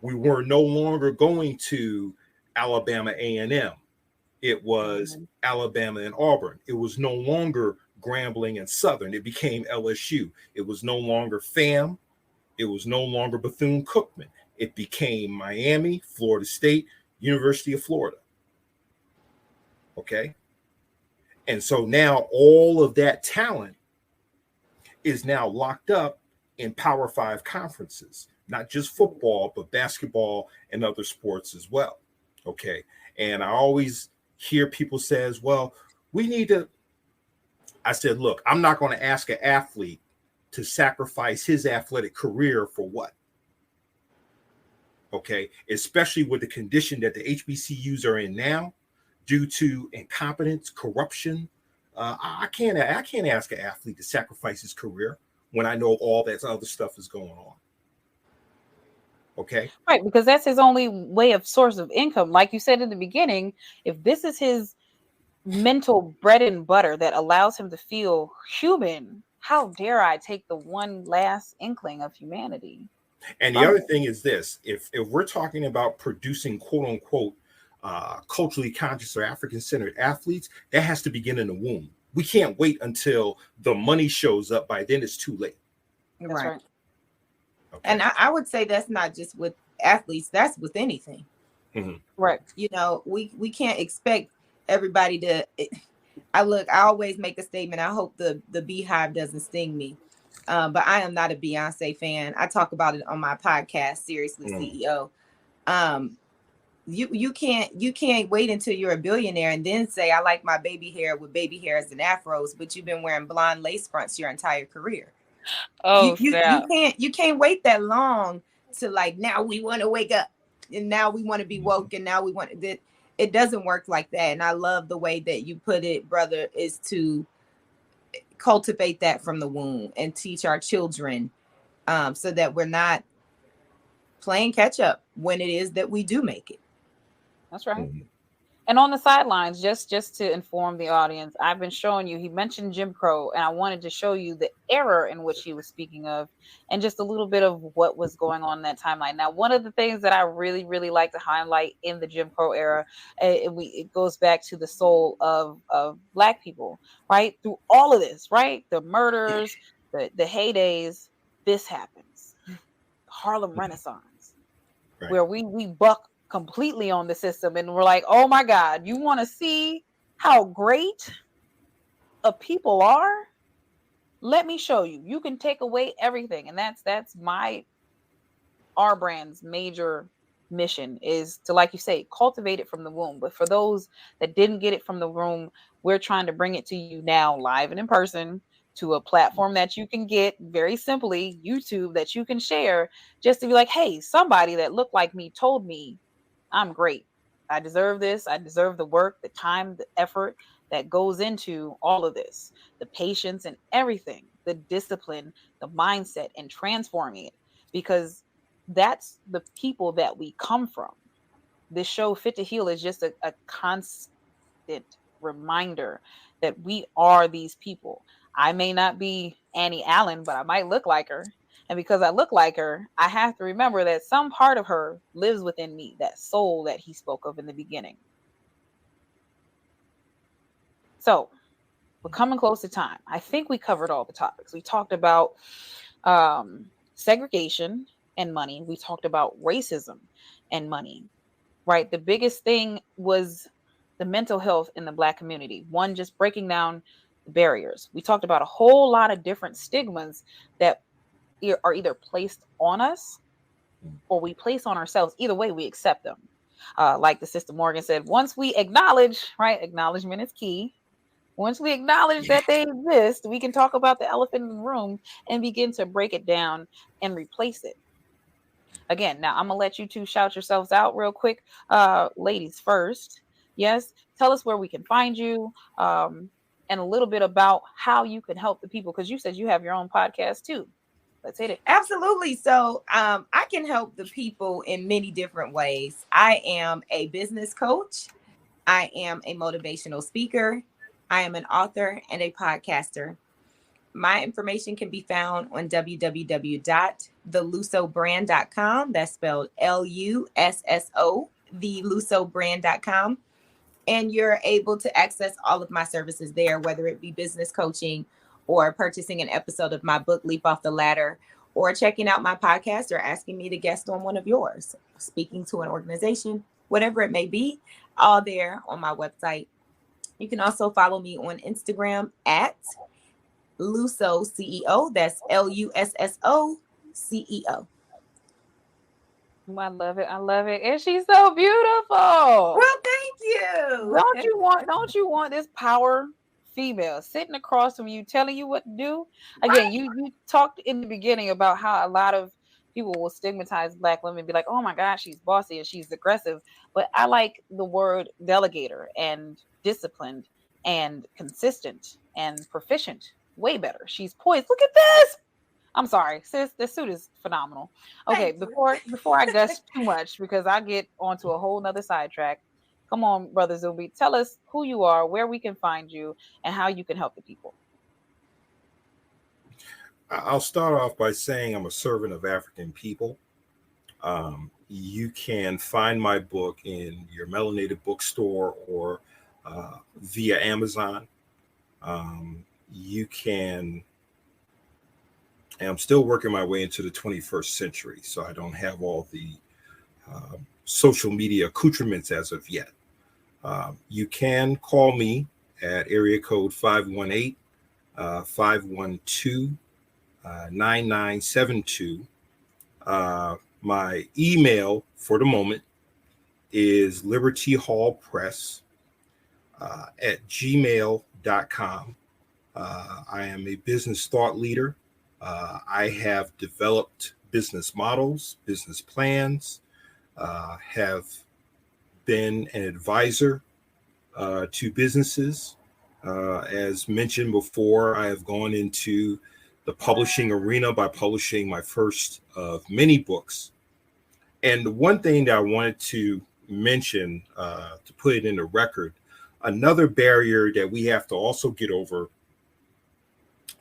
we were no longer going to Alabama A&M. It was Alabama and Auburn. It was no longer Grambling and Southern. It became LSU. It was no longer FAM. It was no longer Bethune-Cookman. It became Miami, Florida State, University of Florida. Okay. And so now all of that talent is now locked up in Power 5 conferences, not just football, but basketball and other sports as well. Okay. And I always hear people says, well, we need to. I said, look, I'm not going to ask an athlete to sacrifice his athletic career for what? Okay. Especially with the condition that the HBCUs are in now, due to incompetence, corruption. I can't ask an athlete to sacrifice his career when I know all that other stuff is going on. Okay. Right, because that's his only way of source of income. Like you said in the beginning, if this is his mental bread and butter that allows him to feel human, how dare I take the one last inkling of humanity? And the other thing is this, if we're talking about producing quote unquote culturally conscious or African-centered athletes, that has to begin in the womb. We can't wait until the money shows up. By then it's too late. Right. Okay. And I would say that's not just with athletes, that's with anything. Right. You know, we can't expect everybody to. I always make a statement. I hope the beehive doesn't sting me. But I am not a Beyonce fan. I talk about it on my podcast, Seriously CEO. You can't wait until you're a billionaire and then say, I like my baby hair with baby hairs and afros, but you've been wearing blonde lace fronts your entire career. Oh, you can't wait that long to like, now we want to wake up and now we want to be woke and now we want that. It doesn't work like that. And I love the way that you put it, brother, is to cultivate that from the womb and teach our children so that we're not playing catch up when it is that we do make it. That's right. Mhm. And on the sidelines, just to inform the audience, I've been showing you, he mentioned Jim Crow, and I wanted to show you the error in which he was speaking of, and just a little bit of what was going on in that timeline. Now, one of the things that I really, really like to highlight in the Jim Crow era, it goes back to the soul of Black people, right? Through all of this, right? The murders, the heydays, this happens. Harlem Renaissance, Right. where we buck completely on the system and we're like, oh my God, you want to see how great a people are? Let me show you. You can take away everything. And that's my our brand's major mission, is to, like you say, cultivate it from the womb. But for those that didn't get it from the womb, we're trying to bring it to you now, live and in person, to a platform that you can get very simply, YouTube, that you can share, just to be like, hey, somebody that looked like me told me I'm great. I deserve this. I deserve the work, the time, the effort that goes into all of this, the patience and everything, the discipline, the mindset, and transforming it, because that's the people that we come from. This show, Fit to Heal, is just a constant reminder that we are these people. I may not be Annie Allen, but I might look like her. And because I look like her, I have to remember that some part of her lives within me, that soul that he spoke of in the beginning. So we're coming close to time. I think we covered all the topics. We talked about segregation and money. We talked about racism and money, right? The biggest thing was the mental health in the Black community. One, just breaking down the barriers. We talked about a whole lot of different stigmas that are either placed on us or we place on ourselves. Either way, we accept them. Like the Sister Morgan said, once we acknowledge, right? Acknowledgement is key. Once we acknowledge that they exist, we can talk about the elephant in the room and begin to break it down and replace it. Again, now I'm gonna let you two shout yourselves out real quick. Ladies first. Yes, tell us where we can find you, and a little bit about how you can help the people, because you said you have your own podcast too. Let's hit it. Absolutely. So I can help the people in many different ways. I am a business coach. I am a motivational speaker. I am an author and a podcaster. My information can be found on www.thelusobrand.com. That's spelled Lusso, thelusobrand.com. And you're able to access all of my services there, whether it be business coaching or purchasing an episode of my book, Leap Off the Ladder, or checking out my podcast or asking me to guest on one of yours, speaking to an organization, whatever it may be, all there on my website. You can also follow me on Instagram at Lusso CEO. That's Lusso CEO. I love it. I love it. And she's so beautiful. Well, thank you. Don't you want this power female sitting across from you telling you what to do? Again, Right. you talked in the beginning about how a lot of people will stigmatize Black women, be like, oh my gosh, she's bossy and she's aggressive. But I like the word delegator and disciplined and consistent and proficient way better. She's poised. Look at this. I'm sorry, sis. This suit is phenomenal. Okay, Thank you. before I gush too much, because I get onto a whole nother sidetrack. Come on, Brother Zubi, tell us who you are, where we can find you, and how you can help the people. I'll start off by saying I'm a servant of African people. You can find my book in your melanated bookstore or via Amazon. You can, and I'm still working my way into the 21st century, so I don't have all the social media accoutrements as of yet. You can call me at area code 518-512-9972. My email for the moment is libertyhallpress at gmail.com. I am a business thought leader. I have developed business models, business plans, have been an advisor to businesses. As mentioned before, I have gone into the publishing arena by publishing my first of many books And the one thing that I wanted to mention, to put it in the record, another barrier that we have to also get over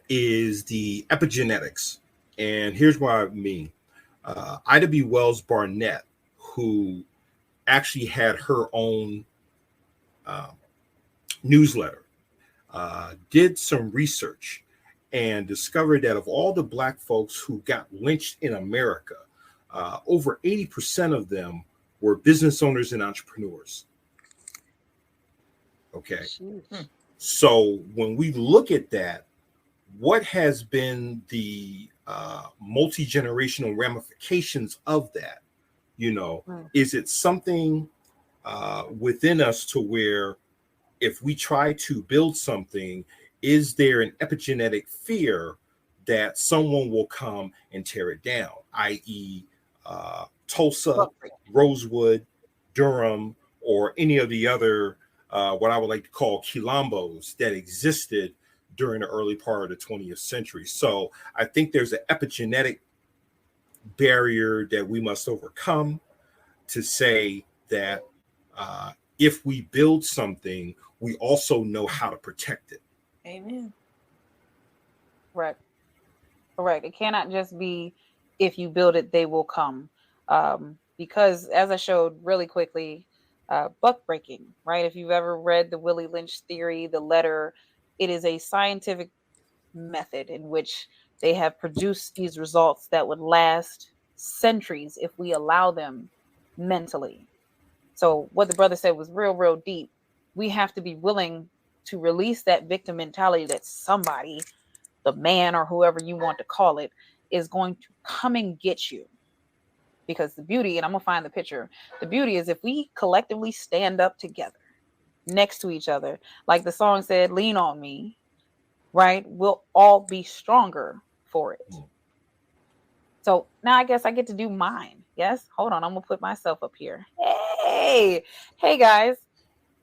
is the epigenetics. And here's what I mean. Ida B. Wells Barnett, who actually had her own uh, newsletter, did some research and discovered that of all the Black folks who got lynched in America, over 80% of them were business owners and entrepreneurs. Okay. So when we look at that, what has been the multi-generational ramifications of that? Is it something within us to where if we try to build something, is there an epigenetic fear that someone will come and tear it down, i.e., Tulsa, Rosewood, Durham, or any of the other, what I would like to call quilombos that existed during the early part of the 20th century? So I think there's an epigenetic barrier that we must overcome to say that if we build something, we also know how to protect it. Amen. Correct. Correct. It cannot just be if you build it, they will come. Because as I showed really quickly, buck breaking, right? If you've ever read the Willie Lynch theory, the letter, it is a scientific method in which they have produced these results that would last centuries if we allow them mentally. So what the brother said was real, real deep. We have to be willing to release that victim mentality that somebody, the man or whoever you want to call it, is going to come and get you. Because the beauty, and I'm going to find the picture, the beauty is if we collectively stand up together next to each other, like the song said, lean on me, right? We'll all be stronger for it. So now I guess I get to do mine. Yes. Hold on. I'm going to put myself up here. Hey, hey guys.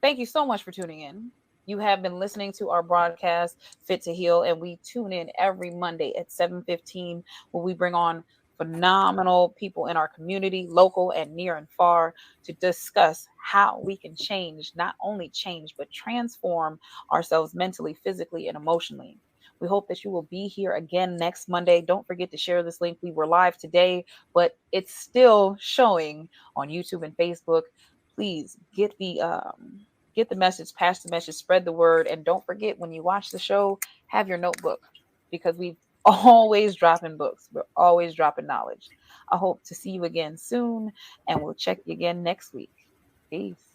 Thank you so much for tuning in. You have been listening to our broadcast, Fit to Heal, and we tune in every Monday at 7:15 where we bring on phenomenal people in our community, local and near and far, to discuss how we can change, not only change, but transform ourselves mentally, physically, and emotionally. We hope that you will be here again next Monday. Don't forget to share this link. We were live today, but it's still showing on YouTube and Facebook. Please get the message, pass the message, spread the word, and don't forget when you watch the show, have your notebook because we always dropping books. We're always dropping knowledge. I hope to see you again soon, and we'll check you again next week. Peace.